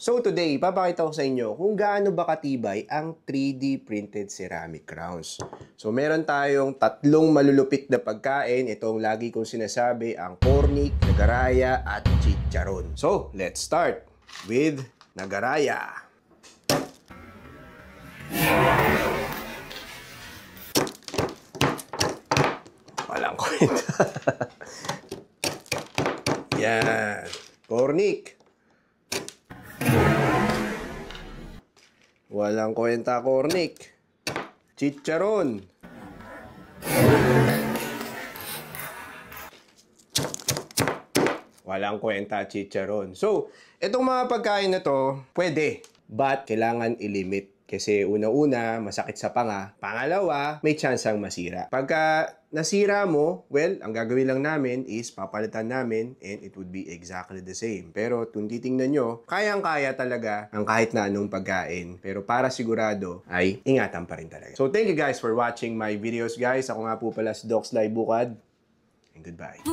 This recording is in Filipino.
So today, ipapakita ko sa inyo kung gaano ba katibay ang 3D printed ceramic crowns. So meron tayong tatlong malulupit na pagkain. Itong lagi kong sinasabi, ang cornic, nagaraya, at chicharon. So let's start with nagaraya. Walang kwenta. Yan. Cornic. Walang kwenta, cornic. Chicharon. Walang kwenta, chicharon. So, itong mga pagkain na to, pwede. But, kailangan ilimit. Kasi una-una, masakit sa panga. Pangalawa, may chance ang masira. Pagka nasira mo, well, ang gagawin lang namin is papalitan namin and it would be exactly the same. Pero kung titingnan nyo, kayang-kaya talaga ang kahit na anong pagkain. Pero para sigurado, ay ingatan pa rin talaga. So thank you guys for watching my videos, guys. Ako nga po pala si Docs Lai Bukad. And goodbye.